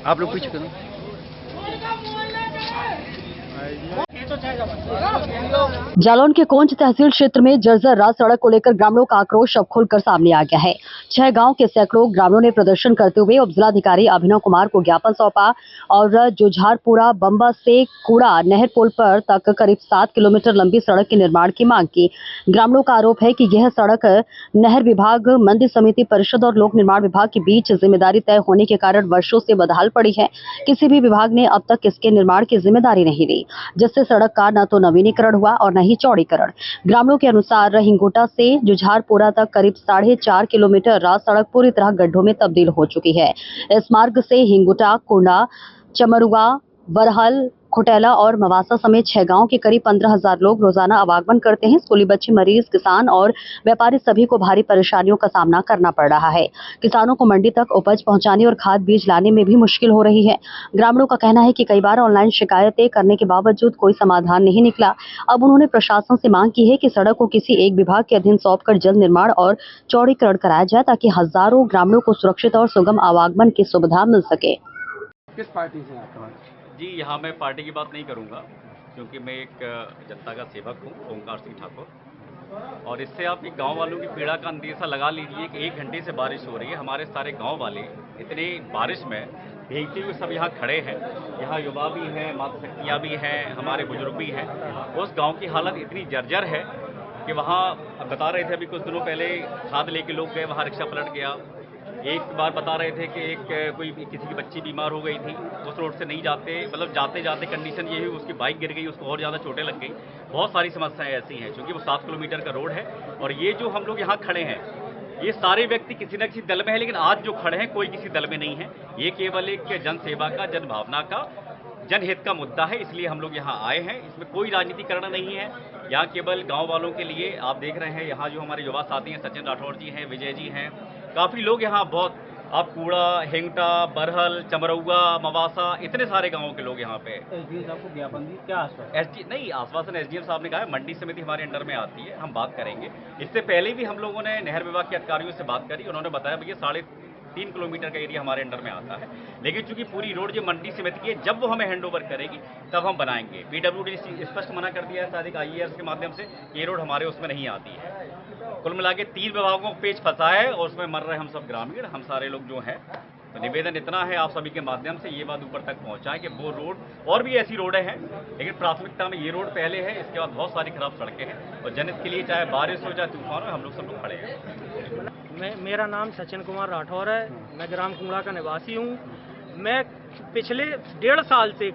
आप लोग पीछे करो। जालौन के कोंच तहसील क्षेत्र में जर्जर रात सड़क को लेकर ग्रामीणों का आक्रोश अब खुलकर सामने आ गया है। 6 गांव के सैकड़ों ग्रामीणों ने प्रदर्शन करते हुए उपजिलाधिकारी अभिनव कुमार को ज्ञापन सौंपा और जुझारपुरा बंबा से कूड़ा नहर पुल पर तक करीब 7 किलोमीटर लंबी सड़क के निर्माण की मांग की। ग्रामीणों का आरोप है कि यह सड़क नहर विभाग, मंदिर समिति परिषद और लोक निर्माण विभाग के बीच जिम्मेदारी तय होने के कारण वर्षों से बदहाल पड़ी है। किसी भी विभाग ने अब तक इसके निर्माण की जिम्मेदारी नहीं ली, जिससे सड़क का न तो नवीनीकरण हुआ और न ही चौड़ीकरण। ग्रामीणों के अनुसार हिंगोटा से जुझारपुरा तक करीब 4.5 किलोमीटर रात सड़क पूरी तरह गड्ढों में तब्दील हो चुकी है। इस मार्ग से हिंगोटा, कुंडा, चमरुआ, बरहल, खुटेला और मवासा समेत 6 गांव के करीब 15,000 लोग रोजाना आवागमन करते हैं। स्कूली बच्चे, मरीज, किसान और व्यापारी सभी को भारी परेशानियों का सामना करना पड़ रहा है। किसानों को मंडी तक उपज पहुंचाने और खाद बीज लाने में भी मुश्किल हो रही है। ग्रामीणों का कहना है कि कई बार ऑनलाइन शिकायतें करने के बावजूद कोई समाधान नहीं निकला। अब उन्होंने प्रशासन से मांग की है कि सड़क को किसी एक विभाग के अधीन सौंपकर जल्द निर्माण और चौड़ीकरण कराया जाए ताकि हजारों ग्रामीणों को सुरक्षित और सुगम आवागमन की सुविधा मिल सके। किस पार्टी से आप? जी, यहाँ मैं पार्टी की बात नहीं करूँगा क्योंकि मैं एक जनता का सेवक हूँ, ओंकार सिंह ठाकुर। और इससे आप एक गांव वालों की पीड़ा का अंदेशा लगा लीजिए कि 1 घंटे से बारिश हो रही है। हमारे सारे गांव वाले इतने बारिश में भीगते हुए सब यहाँ खड़े हैं। यहाँ युवा भी हैं, मातृशक्तियाँ भी हैं, हमारे बुजुर्ग भी हैं। उस गाँव की हालत इतनी जर्जर है कि वहाँ बता रहे थे अभी कुछ दिनों पहले खाद लेके लोग गए, वहाँ रिक्शा पलट गया। एक बार बता रहे थे कि कोई किसी की बच्ची बीमार हो गई थी, उस रोड से नहीं जाते, मतलब जाते जाते कंडीशन ये हुई उसकी बाइक गिर गई, उसको और ज़्यादा चोटें लग गई। बहुत सारी समस्याएं ऐसी हैं क्योंकि वो 7 किलोमीटर का रोड है। और ये जो हम लोग यहाँ खड़े हैं, ये सारे व्यक्ति किसी न किसी दल में है, लेकिन आज जो खड़े हैं कोई किसी दल में नहीं है। ये केवल एक जन सेवा का, जन भावना का, जनहित का मुद्दा है, इसलिए हम लोग यहाँ आए हैं। इसमें कोई राजनीतिकरण नहीं है। यहाँ केवल गांव वालों के लिए आप देख रहे हैं, यहाँ जो हमारे युवा साथी हैं, सचिन राठौर जी हैं, विजय जी हैं, काफ़ी लोग यहाँ बहुत, आप कूड़ा, हिंगटा, बरहल, चमरुआ, मवासा, इतने सारे गांवों के लोग यहाँ पे। एसडीएम साहब को ज्ञापन दी, क्या आश्वासन? नहीं, आश्वासन एसडीएम साहब ने कहा है मंडी समिति हमारे अंडर में आती है, हम बात करेंगे। इससे पहले भी हम लोगों ने नहर विभाग के अधिकारियों से बात करी, उन्होंने बताया भैया 3.5 किलोमीटर का एरिया हमारे अंडर में आता है, लेकिन चूंकि पूरी रोड जो मंडी समिति की है, जब वो हमें हैंडओवर करेगी तब हम बनाएंगे। पीडब्ल्यूडी स्पष्ट मना कर दिया है शायद IAS के माध्यम से, ये रोड हमारे उसमें नहीं आती है। कुल मिला के 3 विभागों को पेच फंसा है और उसमें मर रहे हम सब ग्रामीण, हम सारे लोग जो हैं। तो निवेदन इतना है आप सभी के माध्यम से, ये बात ऊपर तक पहुंचाएं कि वो रोड, और भी ऐसी रोडें हैं, लेकिन प्राथमिकता में ये रोड पहले है, इसके बाद बहुत सारी खराब सड़कें हैं। और जनहित के लिए चाहे बारिश हो चाहे तूफान हो, हम लोग सब लोग खड़े हैं। मेरा नाम सचिन कुमार राठौर है, मैं ग्राम कुंडा का निवासी हूँ। मैं पिछले 1.5 साल से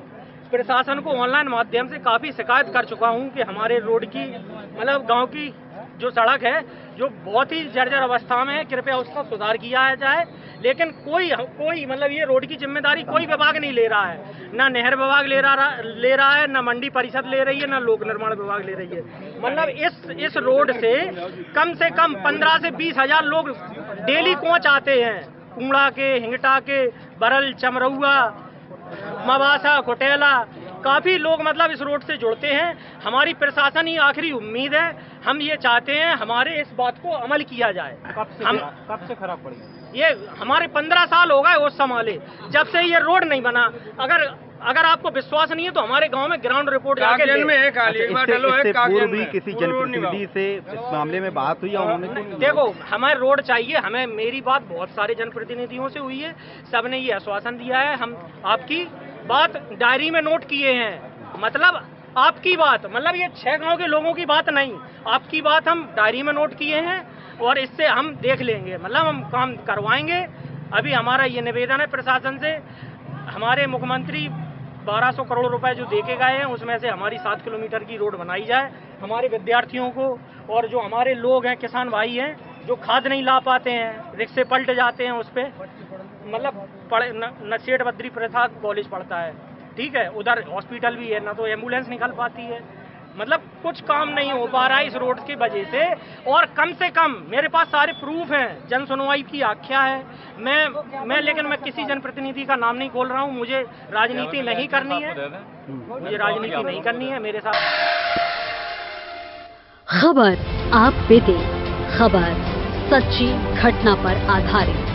प्रशासन को ऑनलाइन माध्यम से काफ़ी शिकायत कर चुका हूँ कि हमारे रोड की, मतलब गांव की जो सड़क है जो बहुत ही जर्जर अवस्था में है, कृपया उसका सुधार किया जाए। लेकिन कोई मतलब ये रोड की जिम्मेदारी कोई विभाग नहीं ले रहा है। ना नहर विभाग ले रहा है, ना मंडी परिषद ले रही है, ना लोक निर्माण विभाग ले रही है। मतलब इस रोड से कम 15 से 20 हजार लोग डेली कोच आते हैं। कुंडा के, हिंगटा के, बरल, चमरुआ, मवासा, खुटेला, काफ़ी लोग मतलब इस रोड से जुड़ते हैं। हमारी प्रशासन ही आखिरी उम्मीद है। हम ये चाहते हैं हमारे इस बात को अमल किया जाए। कब से खराब पड़ी? ये हमारे 15 साल हो गए उस संभाले, जब से ये रोड नहीं बना। अगर आपको विश्वास नहीं है तो हमारे गांव में ग्राउंड रिपोर्ट जाके पूर्व भी किसी जनप्रतिनिधि से इस मामले में बात हुई? देखो, हमें रोड चाहिए, हमें, मेरी बात बहुत सारे जनप्रतिनिधियों से हुई है, सबने ये आश्वासन दिया है। हम आपकी बात डायरी में नोट किए हैं, मतलब आपकी बात, मतलब ये 6 गांव के लोगों की बात नहीं, आपकी बात हम डायरी में नोट किए हैं और इससे हम देख लेंगे, मतलब हम काम करवाएंगे। अभी हमारा ये निवेदन है प्रशासन से, हमारे मुख्यमंत्री 1200 करोड़ रुपए जो देके गए हैं उसमें से हमारी 7 किलोमीटर की रोड बनाई जाए। हमारे विद्यार्थियों को और जो हमारे लोग हैं, किसान भाई हैं, जो खाद नहीं ला पाते हैं, रिक्शे पलट जाते हैं उस पर, मतलब नशेठ बद्री प्रसाद कॉलेज पड़ता है, ठीक है, उधर हॉस्पिटल भी है, ना तो एम्बुलेंस निकल पाती है। मतलब कुछ काम नहीं हो पा रहा है इस रोड की वजह से। और कम से कम मेरे पास सारे प्रूफ हैं, जन सुनवाई की आख्या है। लेकिन मैं किसी जनप्रतिनिधि का नाम नहीं खोल रहा हूँ। मुझे राजनीति नहीं करनी है, मुझे राजनीति नहीं करनी है। मेरे साथ खबर आप पे दे, खबर सच्ची घटना पर आधारित।